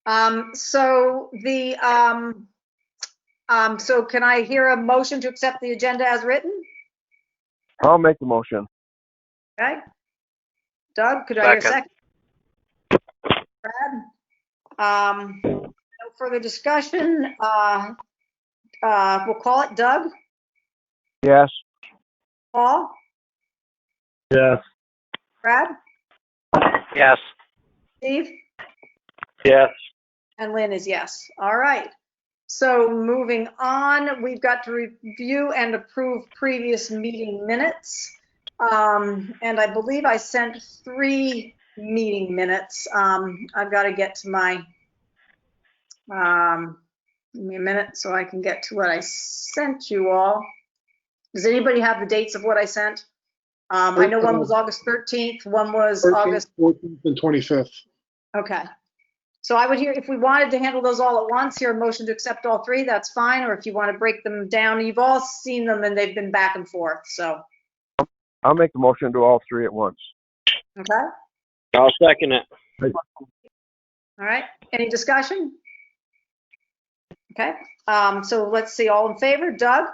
So can I hear a motion to accept the agenda as written? I'll make the motion. Okay. Doug, could I hear a second? Brad? No further discussion. We'll call it Doug. Yes. Paul? Yes. Brad? Yes. Steve? Yes. And Lynn is yes. All right. So moving on, we've got to review and approve previous meeting minutes. And I believe I sent 3 meeting minutes. I've got to get to my, give me a minute so I can get to what I sent you all. Does anybody have the dates of what I sent? I know one was August 13th, one was 13th, August 14th, and 25th. Okay. So I would hear, if we wanted to handle those all at once, hear a motion to accept all 3, that's fine. Or if you want to break them down, you've all seen them and they've been back and forth. So, I'll make the motion to do all 3 at once. okay. I'll second it. All right. Any discussion? Okay. So let's see, all in favor. Doug?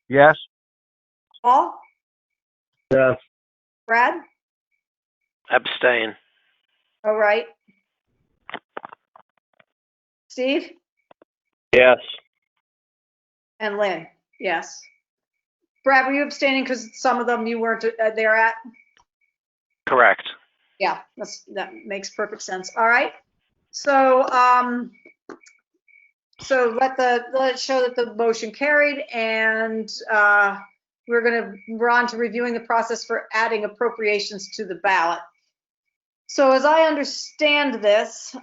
Yes. Paul? Yes. Brad? Abstain. All right. Steve? Yes. And Lynn? Yes. Brad, were you abstaining because some of them you weren't there at? Correct. Yeah, that makes perfect sense. All right. So, so let it show that the motion carried, and we're on to reviewing the process for adding appropriations to the ballot. So as I understand this,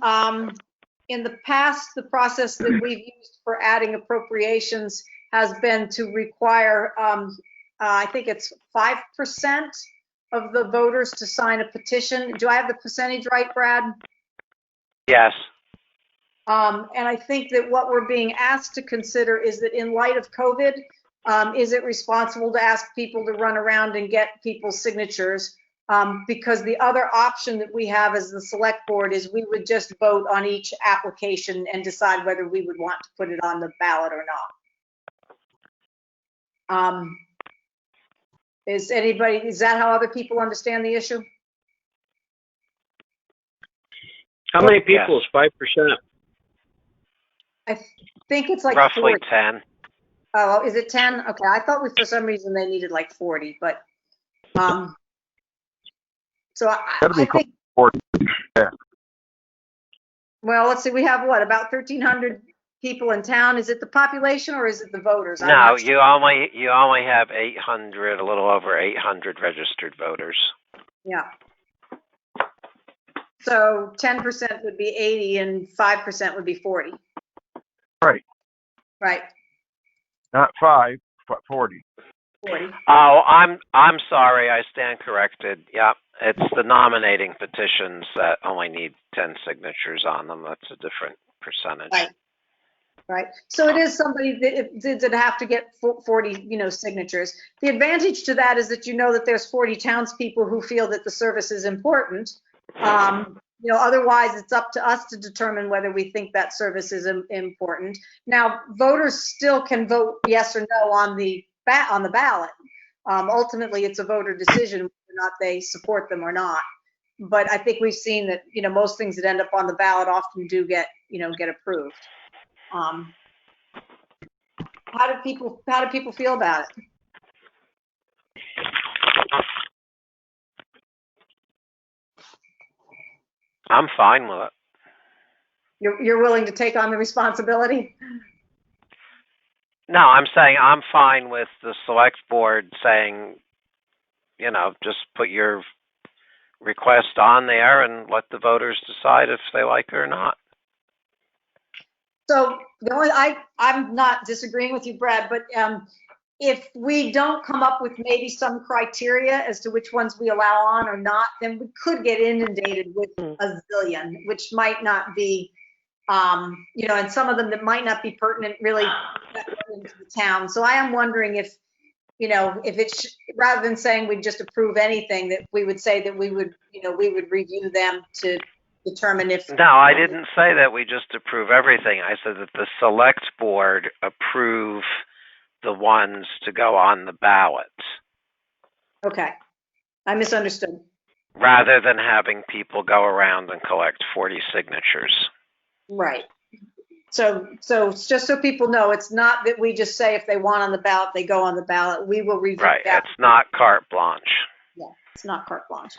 in the past, the process that we've used for adding appropriations has been to require, I think it's 5% of the voters to sign a petition. Do I have the percentage right, Brad? Yes. And I think that what we're being asked to consider is that in light of COVID, is it responsible to ask people to run around and get people's signatures? Because the other option that we have as the select board is we would just vote on each application and decide whether we would want to put it on the ballot or not. Is that how other people understand the issue? How many people is 5%? I think it's like Roughly 40. 10. Oh, is it 10? Okay, I thought for some reason they needed like 40, but so I think, 40. Yeah. well, let's see, we have what, about 1,300 people in town. Is it the population or is it the voters? No, you only have 800, a little over 800 registered voters. Yeah. So 10% would be 80 and 5% would be 40. Right. Right. Not 5, but 40. 40. Oh, I'm sorry. I stand corrected. Yeah, it's the nominating petitions that only need 10 signatures on them. That's a different percentage. Right. Right. So it is somebody that have to get 40, signatures. The advantage to that is that that there's 40 townspeople who feel that the service is important. Otherwise it's up to us to determine whether we think that service is important. Now, voters still can vote yes or no on the ballot. Ultimately, it's a voter decision whether or not they support them or not. But I think we've seen that, most things that end up on the ballot often do get approved. How do people feel about it? I'm fine with it. You're willing to take on the responsibility? No, I'm saying I'm fine with the select board saying, just put your request on there and let the voters decide if they like it or not. So I'm not disagreeing with you, Brad, but if we don't come up with maybe some criteria as to which ones we allow on or not, then we could get inundated with a zillion, which might not be, and some of them that might not be pertinent really to the town. So I am wondering if it's rather than saying we just approve anything, that we would say that we would review them to determine if. No, I didn't say that we just approve everything. I said that the select board approve the ones to go on the ballot Okay, I misunderstood. rather than having people go around and collect 40 signatures. Right. So just so people know, it's not that we just say if they want on the ballot, they go on the ballot. We will review Right. that. It's not carte blanche. Yeah, it's not carte blanche.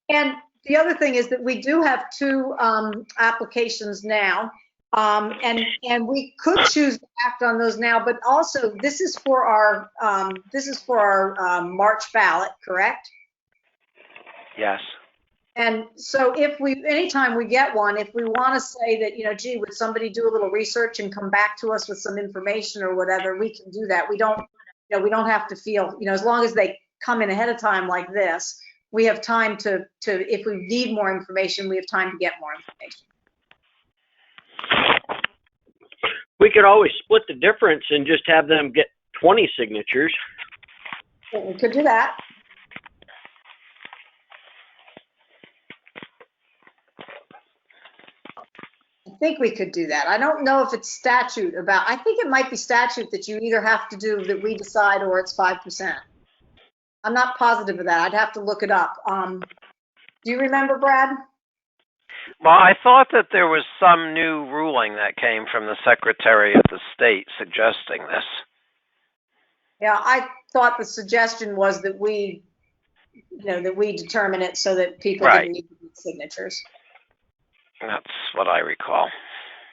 And the other thing is that we do have two applications now. And we could choose to act on those now, but also this is for our March ballot, correct? Yes. And so anytime we get one, if we want to say that, gee, would somebody do a little research and come back to us with some information or whatever, we can do that. We don't have to feel, as long as they come in ahead of time like this, we have time to, if we need more information, we have time to get more information. We could always split the difference and just have them get 20 signatures. So we could do that. I think we could do that. I don't know if it's statute I think it might be statute that you either have to do that we decide or it's 5%. I'm not positive of that. I'd have to look it up. Do you remember, Brad? Well, I thought that there was some new ruling that came from the Secretary of the State suggesting this. Yeah, I thought the suggestion was that we determine it so that people Right. didn't need to get signatures. That's what I recall.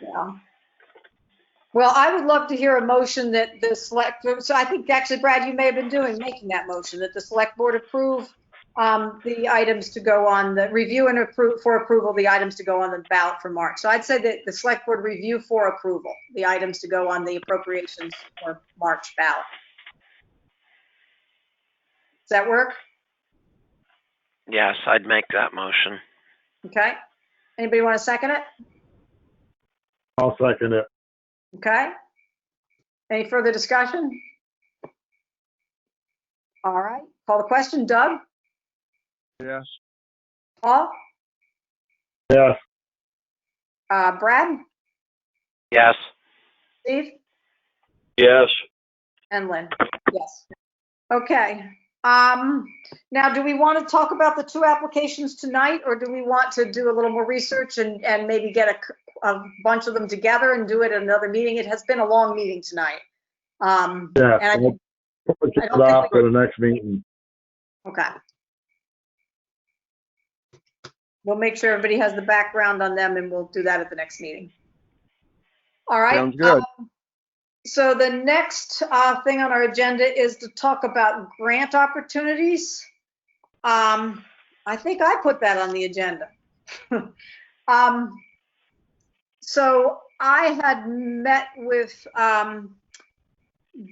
Yeah. Well, I would love to hear a motion that so I think actually, Brad, you may have been making that motion that the select board approve the items to go on the review and approve for approval, the items to go on the ballot for March. So I'd say that the select board review for approval, the items to go on the appropriations for March ballot. Does that work? Yes, I'd make that motion. Okay. Anybody want to second it? I'll second it. Okay. Any further discussion? All right. Call the question. Doug? Yes. Paul? Yes. Brad? Yes. Steve? Yes. And Lynn? Yes. Okay. Now, do we want to talk about the two applications tonight, or do we want to do a little more research and maybe get a bunch of them together and do it at another meeting? It has been a long meeting tonight. Yeah. And We'll put it off for the next meeting. Okay. We'll make sure everybody has the background on them, and we'll do that at the next meeting. All right. Sounds good. So the next thing on our agenda is to talk about grant opportunities. I think I put that on the agenda. So I had met with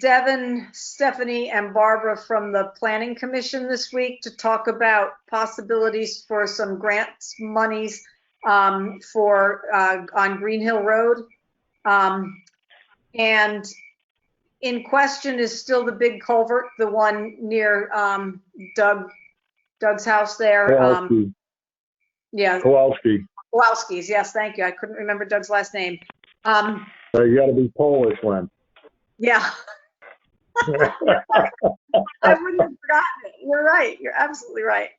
Devin, Stephanie, and Barbara from the Planning Commission this week to talk about possibilities for some grants monies on Green Hill Road. And in question is still the big culvert, the one near Doug's house there. Kowalski. Yeah, Kowalski's. Yes, thank you. I couldn't remember Doug's last name. You got to be Polish, Lynn. Yeah. I wouldn't have forgotten it. You're right. You're absolutely right.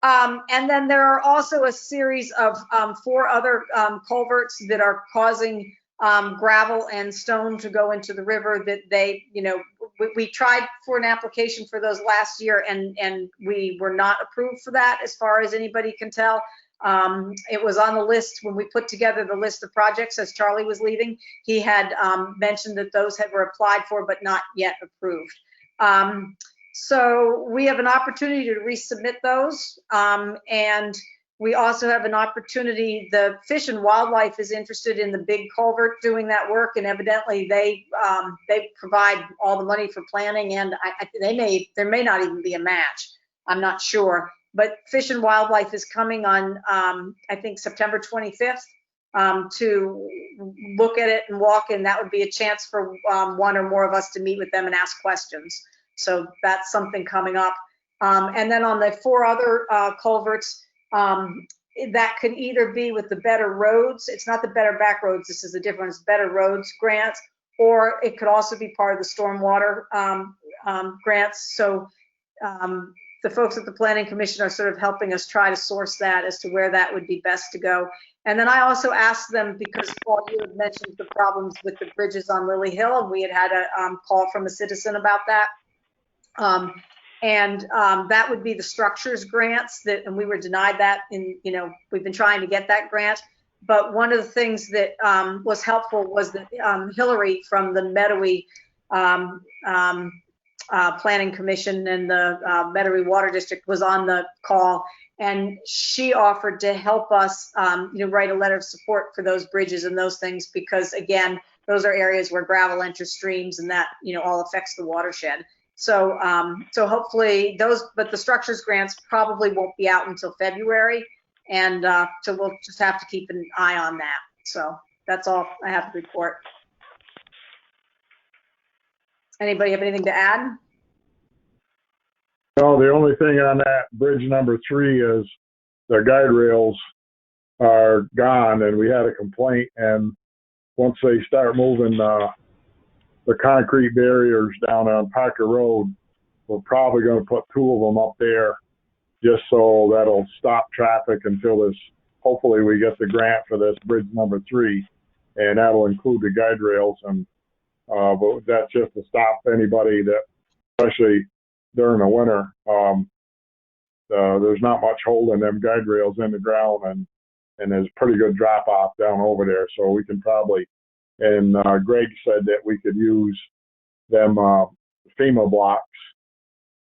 And then there are also a series of 4 other culverts that are causing gravel and stone to go into the river that we tried for an application for those last year and we were not approved for that as far as anybody can tell. It was on the list when we put together the list of projects as Charlie was leaving. He had mentioned that those were applied for but not yet approved. So we have an opportunity to resubmit those. And we also have an opportunity, the Fish and Wildlife is interested in the big culvert doing that work, and evidently they provide all the money for planning, and there may not even be a match. I'm not sure, but Fish and Wildlife is coming on, I think September 25th to look at it and walk, and that would be a chance for one or more of us to meet with them and ask questions. So that's something coming up. And then on the 4 other culverts, that could either be with the Better Roads. It's not the Better Back Roads. This is the difference. Better Roads grants, or it could also be part of the stormwater grants. So the folks at the Planning Commission are sort of helping us try to source that as to where that would be best to go. And then I also asked them, because Paul, you had mentioned the problems with the bridges on Lily Hill, and we had a call from a citizen about that. That would be the structures grants that, and we were denied that we've been trying to get that grant. But one of the things that was helpful was that Hillary from the Meadowy Planning Commission and the Meadowy Water District was on the call, and she offered to help us, write a letter of support for those bridges and those things, because again, those are areas where gravel enters streams, and that, all affects the watershed. So, so hopefully those, but the structures grants probably won't be out until February, and so we'll just have to keep an eye on that. So that's all I have to report. Anybody have anything to add? No, the only thing on that bridge number 3 is the guide rails are gone, and we had a complaint, and once they start moving the concrete barriers down on Parker Road, we're probably going to put 2 of them up there just so that'll stop traffic until this, hopefully we get the grant for this bridge number 3, and that'll include the guide rails. And but that's just to stop anybody that, especially during the winter, there's not much holding them guide rails in the ground, and there's pretty good drop off down over there. So we can probably, and Greg said that we could use them FEMA blocks,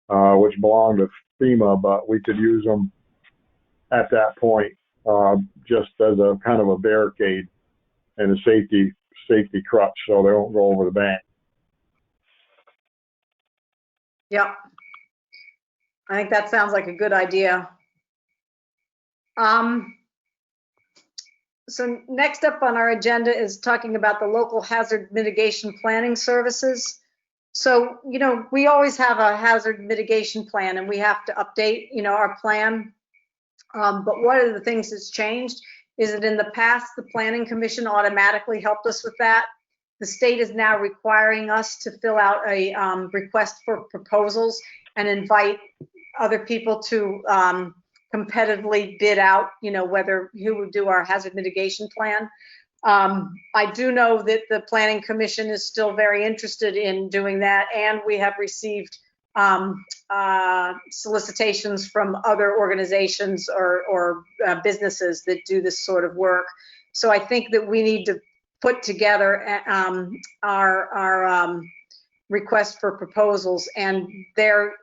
which belong to FEMA, but we could use them at that point just as a kind of a barricade and a safety crutch, so they won't go over the bank. Yep. I think that sounds like a good idea. So next up on our agenda is talking about the local hazard mitigation planning services. So, we always have a hazard mitigation plan, and we have to update, our plan. But one of the things that's changed is that in the past, the Planning Commission automatically helped us with that. The state is now requiring us to fill out a request for proposals and invite other people to competitively bid out, who would do our hazard mitigation plan. I do know that the Planning Commission is still very interested in doing that, and we have received solicitations from other organizations or businesses that do this sort of work. So I think that we need to put together our request for proposals, and there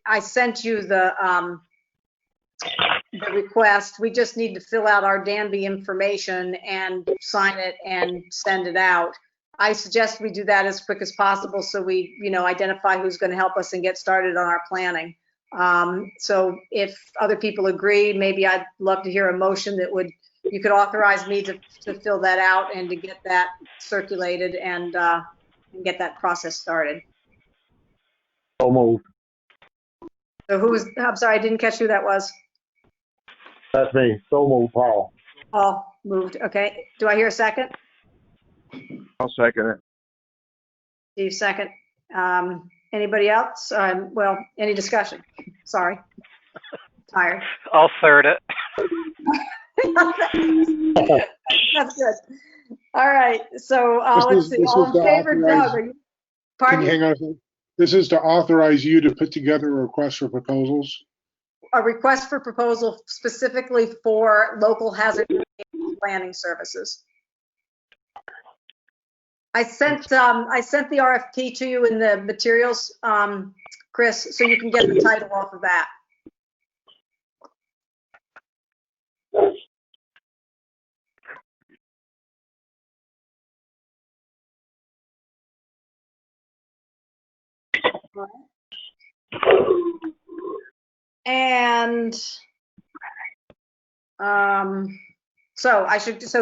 I sent you the request. We just need to fill out our Danby information and sign it and send it out. I suggest we do that as quick as possible, so we, identify who's going to help us and get started on our planning. So if other people agree, maybe I'd love to hear a motion that you could authorize me to fill that out and to get that circulated and get that process started. So moved. So I'm sorry, I didn't catch who that was. That's me. So moved, Paul. Paul moved. Okay. Do I hear a second? I'll second it. Steve, second. Anybody else? Well, any discussion? Sorry. Tired. I'll third it. That's good. All right. So let's see. All in favor, Doug? Pardon? Hang on a second. This is to authorize you to put together a request for proposals. A request for proposal specifically for local hazard planning services. I sent the RFP to you in the materials, Chris, so you can get the title off of that. And so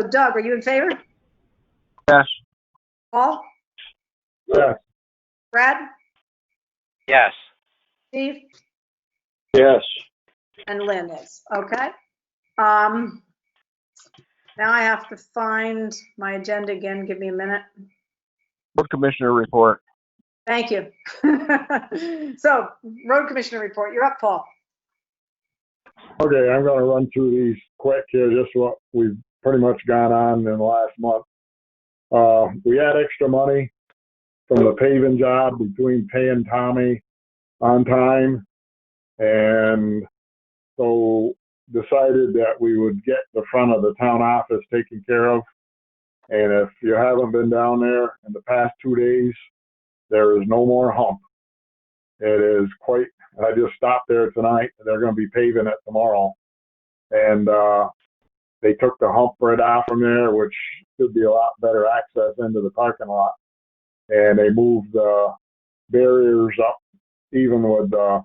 Doug, are you in favor? Yes. Paul? Yes. Brad? Yes. Steve? Yes. And Lynn is. Okay. Now I have to find my agenda again. Give me a minute. Road Commissioner report. Thank you. So, road commissioner report. You're up, Paul. Okay, I'm gonna run through these quick here, just what we've pretty much gone on in the last month. We had extra money from the paving job between paying Tommy on time, and so decided that we would get the front of the town office taken care of. And if you haven't been down there in the past 2 days, there is no more hump. It is quite, I just stopped there tonight. They're going to be paving it tomorrow. And they took the hump right off from there, which should be a lot better access into the parking lot. And they moved the barriers up even with the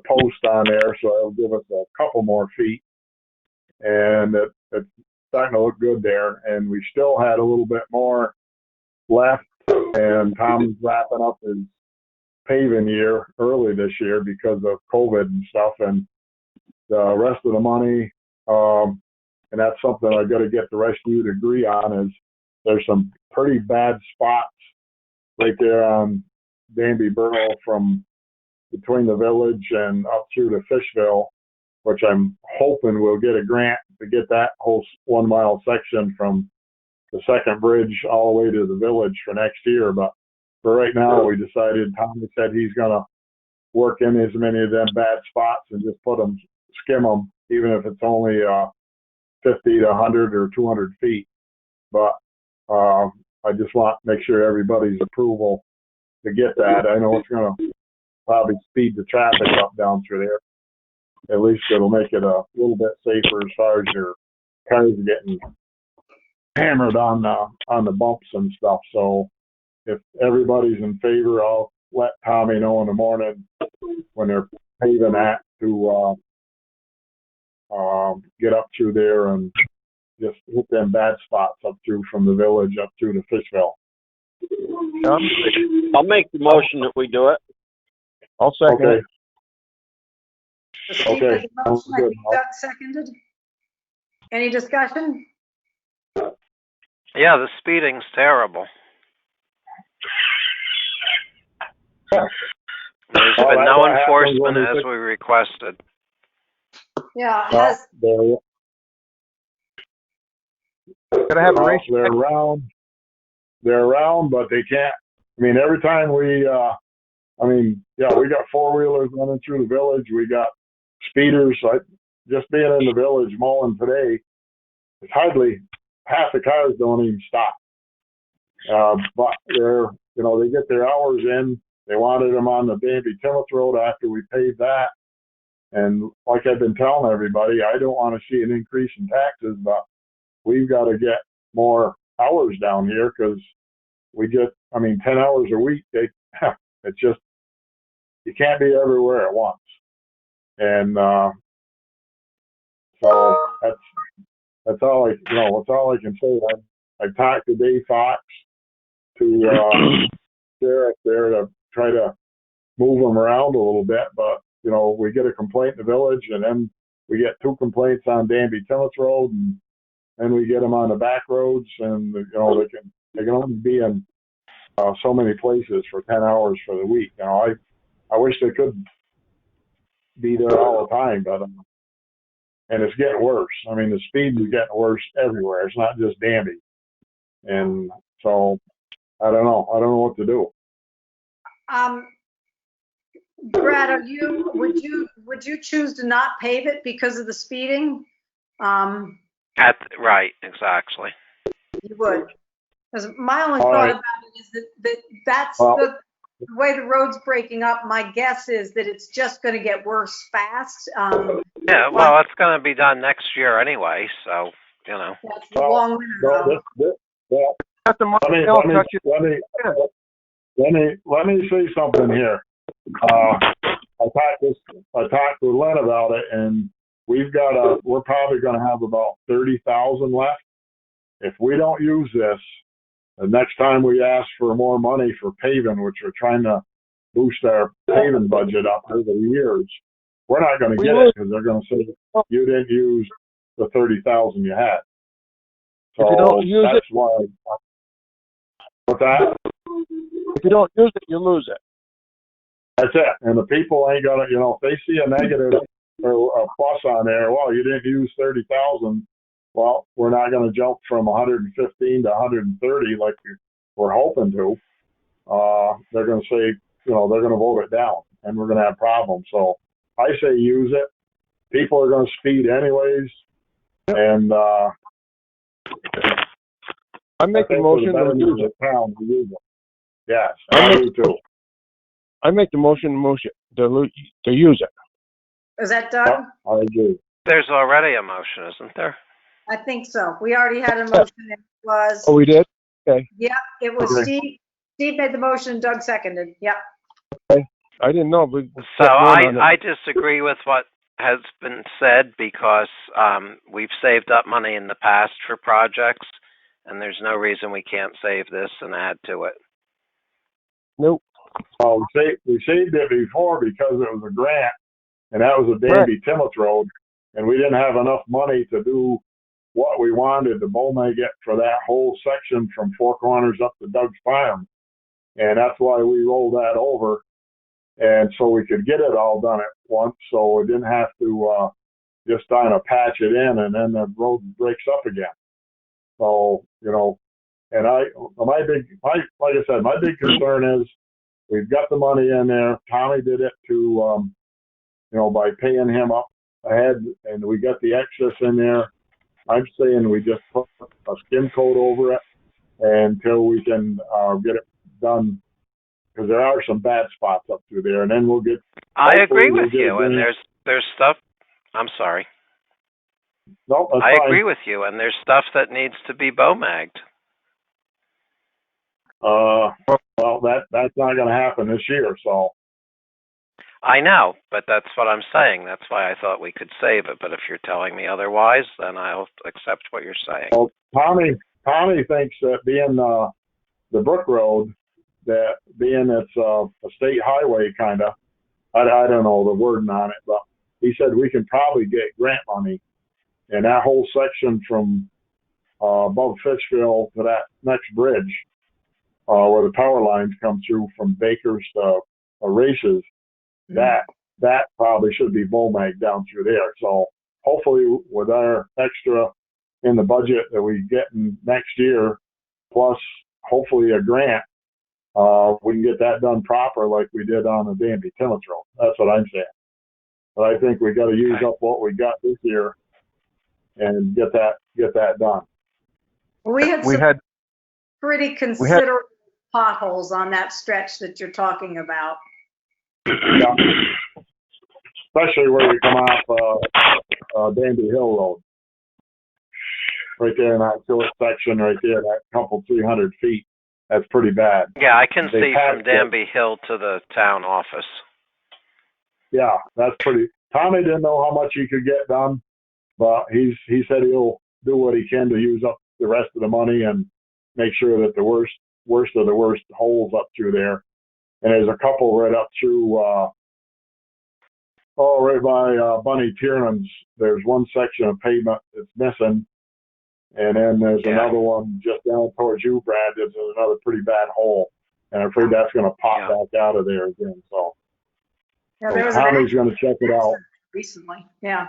post on there, so it'll give us a couple more feet. And it's starting to look good there. And we still had a little bit more left, and Tom's wrapping up his paving year early this year because of COVID and stuff. And the rest of the money, and that's something I got to get the rest of you to agree on, is there's some pretty bad spots right there on Danby Borough from between the village and up through to Fishville, which I'm hoping we'll get a grant to get that whole 1 mile section from the second bridge all the way to the village for next year. But for right now, we decided, Tommy said he's going to work in as many of them bad spots and just skim them, even if it's only 50 to 100 or 200 feet. But I just want to make sure everybody's approval to get that. I know it's going to probably speed the traffic up down through there. At least it'll make it a little bit safer as far as your cars getting hammered on the bumps and stuff. So if everybody's in favor, I'll let Tommy know in the morning when they're paving that to get up through there and just hit them bad spots up through from the village up through to Fishville. I'll make the motion that we do it. I'll second Okay. it. So Steve Okay, has a motion. sounds I good. think that's seconded. Any discussion? Yeah, the speeding's terrible. There's Well, been that's no what happens enforcement when we as fix- we requested. Yeah. Well, Gotta have a race. they're around, but they can't. I mean, every time we got four-wheelers running through the village. We got speeders. Just being in the village mowing today, it's hardly half the cars don't even stop. But they get their hours in. They wanted them on the Danby Timoth Road after we paved that. And like I've been telling everybody, I don't want to see an increase in taxes, but we've got to get more hours down here because 10 hours a week, it's just, you can't be everywhere at once. And so that's all I can say. I talked to Dave Fox, to sheriff there, to try to move them around a little bit, but we get a complaint in the village, and then we get 2 complaints on Danby Timoth Road, and then we get them on the back roads, and they can only be in so many places for 10 hours for the week. I wish they could be there all the time, but and it's getting worse. I mean, the speed is getting worse everywhere. It's not just Danby, and so I don't know what to do. Brad, would you choose to not pave it because of the speeding? Right, exactly. You would. Because my only All thought right. about it is that's Well- the way the road's breaking up. My guess is that it's just going to get worse fast. Yeah, well, it's going to be done next year anyway, so, That's the long winter. Got the money, Let me they'll touch it. let me say something here. I talked with Len about it, and we're probably going to have about 30,000 left. If we don't use this, the next time we ask for more money for paving, which we're trying to boost our paving budget up over the years, we're not going to get it because they're going to say you didn't use the 30,000 you had. If you So don't use that's it- why. What's that? If you don't use it, you lose it. That's it. And the people ain't gonna, if they see a negative or a plus on there, well, you didn't use 30,000. Well, we're not gonna jump from 115 to 130 like we're hoping to. They're gonna say, they're gonna vote it down, and we're gonna have problems. So I say use it. People are gonna speed anyways, and I make a motion to use it. the town to use it. Yes, I do too. I make the motion to use it. Is that Doug? I agree. There's already a motion, isn't there? I think so. We already had a motion. It was, Oh, we did? yeah, it was Okay. Steve. Steve made the motion, Doug seconded. Yep. I didn't know. But So I disagree with what has been said because we've saved up money in the past for projects, and there's no reason we can't save this and add to it. Nope. Well, we saved it before because it was a grant, and that was a Danby Timoth Road, and we didn't have enough money to do what we wanted to Bowmag it for that whole section from Four Corners up to Doug's Farm, and that's why we rolled that over, and so we could get it all done at once, so we didn't have to just kind of patch it in, and then the road breaks up again. So and like I said, my big concern is we've got the money in there. Tommy did it to, by paying him up ahead, and we got the excess in there. I'm saying we just put a skim coat over it until we can get it done, because there are some bad spots up through there, and then we'll get. I agree we'll with get you, and there's stuff. I'm sorry. No, that's I fine. agree with you, and there's stuff that needs to be Bowmagged. Well, that's not going to happen this year, so. I know, but that's what I'm saying. That's why I thought we could save it. But if you're telling me otherwise, then I'll accept what you're saying. Well, Tommy thinks that being the Brook Road, that being it's a state highway kind of, I don't know the wording on it, but he said we can probably get grant money, and that whole section from above Fitchville to that next bridge, where the power lines come through from Bakers to Races, that probably should be Bowmag down through there. So hopefully with our extra in the budget that we get in next year, plus hopefully a grant, we can get that done proper like we did on the Danby Timoth Road. That's what I'm saying. But I think we got to use up what we got this year and get that done. We had We some had pretty considerable potholes on that stretch that you're talking about. Yeah. Especially where you come off Danby Hill Road. Right there in that short section right there, that couple 300 feet. That's pretty bad. Yeah, I can They see from packed Danby Hill to the town office. Yeah, that's pretty. Tommy didn't know how much he could get done, but he said he'll do what he can to use up the rest of the money and make sure that the worst of the worst holes up through there. And there's a couple right up through, right by Bunny Tiernan's. There's one section of pavement that's missing. And then there's another one just down towards you, Brad. There's another pretty bad hole. And I'm afraid that's going to pop back out of there again. So, There was Tommy's going to check it out. recently. Yeah.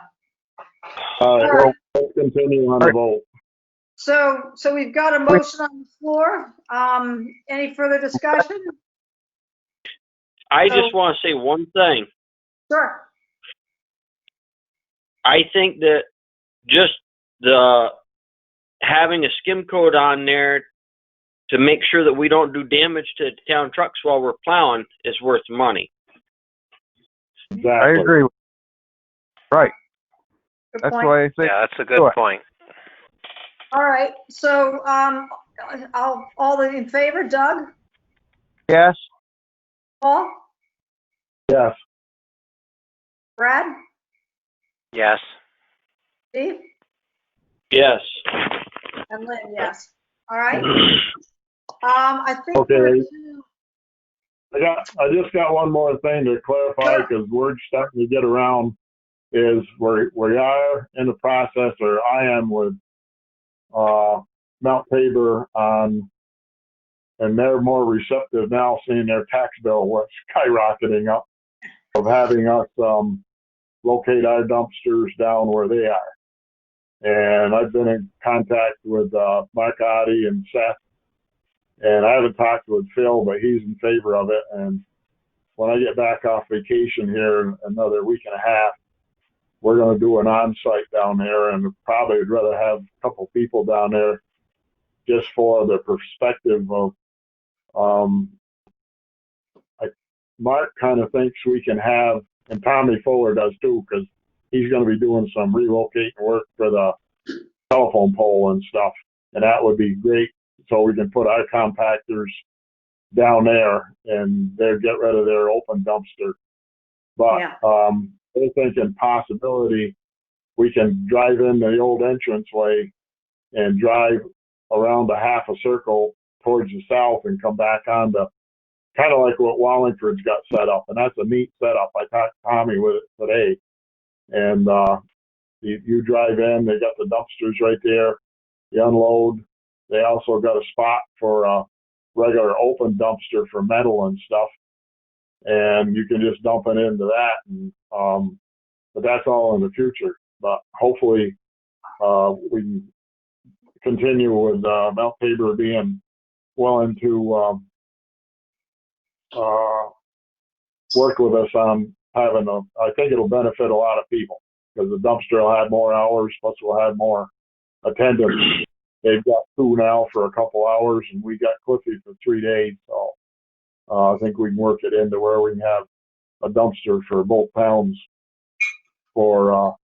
All right, well, let's continue on the vote. So we've got a motion on the floor. Any further discussion? I just want to say one thing. Sure. I think that just having a skim coat on there to make sure that we don't do damage to town trucks while we're plowing is worth money. Exactly. I agree. Right. Good That's point. why I think. Yeah, that's a good point. All right. So all in favor, Doug? Yes. Paul? Yes. Brad? Yes. Steve? Yes. And Lynn, yes. All right. I think Okay. we're to, I just got one more thing to clarify because word's starting to get around. is we are in the process, or I am with Mount Tabor on, and they're more receptive now, seeing their tax bill what's skyrocketing up, of having us locate our dumpsters down where they are. And I've been in contact with Mark Oddie and Seth, and I haven't talked with Phil, but he's in favor of it. And when I get back off vacation here in another week and a half, we're going to do an on-site down there, and probably would rather have a couple people down there just for the perspective of, Mark kind of thinks we can have, and Tommy Fuller does too, because he's going to be doing some relocating work for the telephone pole and stuff, and that would be great. So we can put our compactors down there, and they'll get rid of their open dumpster. But they're thinking possibility we can drive in the old entranceway and drive around a half a circle towards the south and come back on the, kind of like what Wallingford's got set up. And that's a neat setup. I talked to Tommy with it today. And you drive in, they got the dumpsters right there. You unload. They also got a spot for a regular open dumpster for metal and stuff. And you can just dump it into that. And, but that's all in the future. But hopefully we can continue with Mount Tabor being willing to work with us on having I think it'll benefit a lot of people, because the dumpster will have more hours, plus we'll have more attendance. They've got 2 now for a couple hours, and we got Cliffy for 3 days. So I think we can work it into where we can have a dumpster for both towns for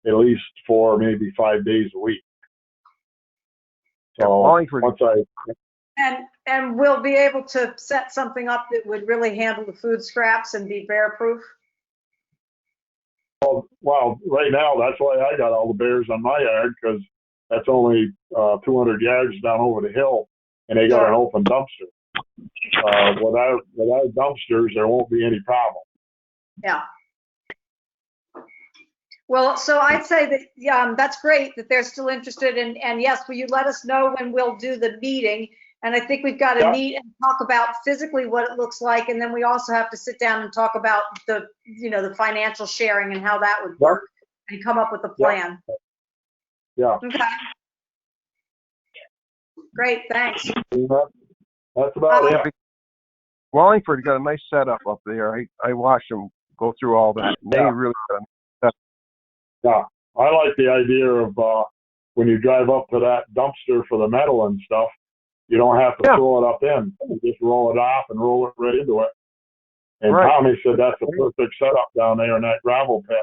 at least 4, maybe 5 days a week. So once And we'll be able to set something up that would really handle the food scraps and be bear-proof? Well, right now, that's why I got all the bears on my yard, because that's only 200 yards down over the hill, and they got an open dumpster. Without dumpsters, there won't be any problem. Yeah. Well, so I'd say that that's great that they're still interested, and yes, will you let us know when we'll do the meeting? And I think we've got to meet and talk about physically what it looks like, and then we also have to sit down and talk about the financial sharing and how that would work, and come up with a plan. Yeah. Okay. Great, thanks. That's about it. Wallingford got a nice setup up there. I watched them go through all that. And they really got a nice setup. Yeah, I like the idea of when you drive up to that dumpster for the metal and stuff, you don't have to throw it up in. You just roll it off and roll it right into it. And Tommy said that's a perfect setup down there in that gravel pit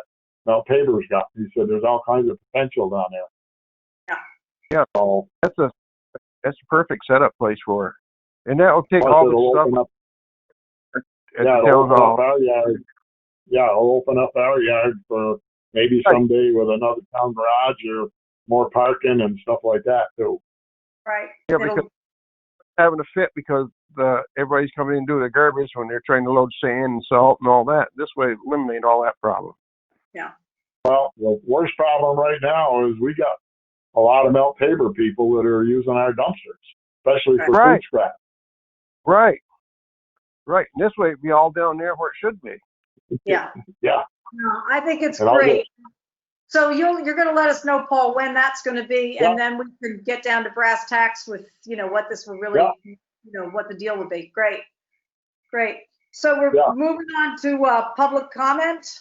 Mount Tabor's got. He said there's all kinds of potential down there. Yeah. So that's a perfect setup place for it. And that will take all the stuff at the town hall. It'll open up our yard for maybe someday with another town garage or more parking and stuff like that too. Right. Yeah, because having a fit because everybody's coming in to do their garbage when they're trying to load sand and salt and all that. This way, eliminate all that problem. Yeah. Well, the worst problem right now is we got a lot of Mount Tabor people that are using our dumpsters, especially for food scrap. Right. And this way, it'd be all down there where it should be. Yeah. Yeah. No, I think it's great. So you're going to let us know, Paul, when that's going to be, and then we can get down to brass tacks with, what this will really, what the deal would be. Great. So we're moving on to public comment.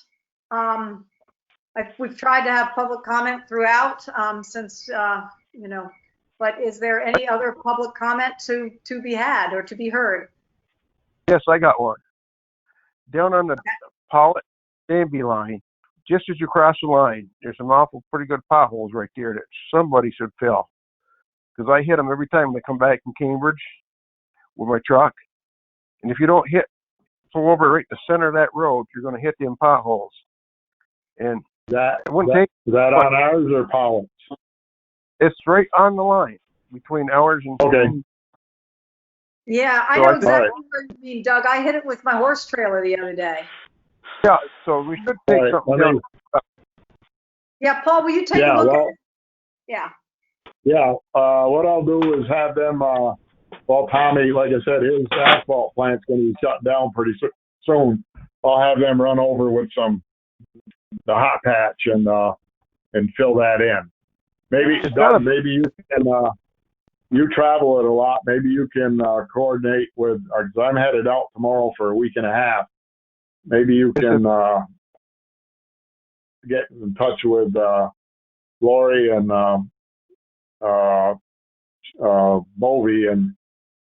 We've tried to have public comment throughout since, but is there any other public comment to be had or to be heard? Yes, I got one. Down on the Pollitt Danby line, just as you cross the line, there's some pretty good potholes right there that somebody should fill. Because I hit them every time I come back from Cambridge with my truck. And if you don't pull over right in the center of that road, you're going to hit them potholes. And is that on ours or Pollitt's? It's right on the line between ours and. Okay. Yeah, I know exactly what you mean, Doug. I hit it with my horse trailer the other day. Yeah, so we should take something down. Yeah, Paul, will you take a Yeah, look at well, it? Yeah, yeah, what I'll do is have them, well, Tommy, like I said, his asphalt plant's gonna be shut down pretty soon. I'll have them run over with the hot patch and fill that in. Maybe, Doug, maybe you can, you travel it a lot. Maybe you can, coordinate with, cause I'm headed out tomorrow for a week and a half. Maybe you can, get in touch with, Lori and, Bovee and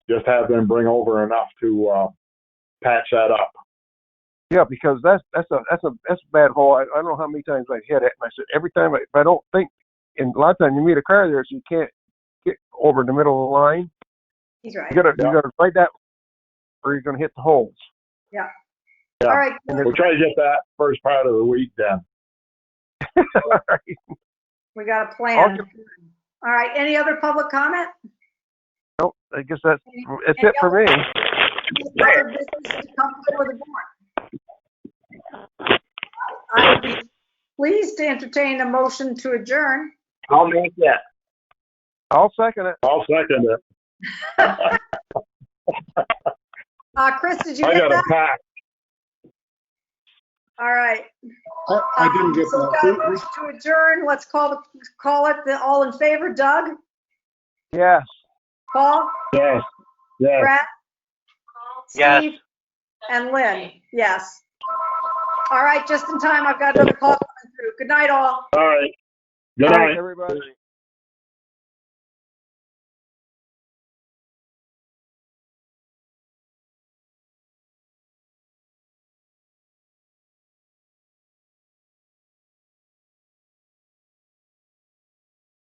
just have them bring over enough to, patch that up. Yeah, because that's a bad hole. I don't know how many times I hit it, and I said every time if I don't think, and a lot of times you meet a car there, so you can't get over the middle of the line. he's right. You gotta fight that, or you're gonna hit the holes. Yeah. Yeah. All right. We'll try to get that first part of the week then. All right. We got a plan. All right. Any other public comment? Nope, I guess that's it for me. Any other business to come before the board? I would be pleased to entertain a motion to adjourn. I'll make that. I'll second it. I'll second it. Chris, did you I get got a that? pack. All right. I didn't get So we got a that. motion to adjourn. Let's call it the all in favor. Doug? Yes. Paul? Yes, yes. Brad? Yes. Steve? And Lynn? Yes. All right, just in time. I've got another call coming through. Good night, all. All right. Good All right, night. everybody.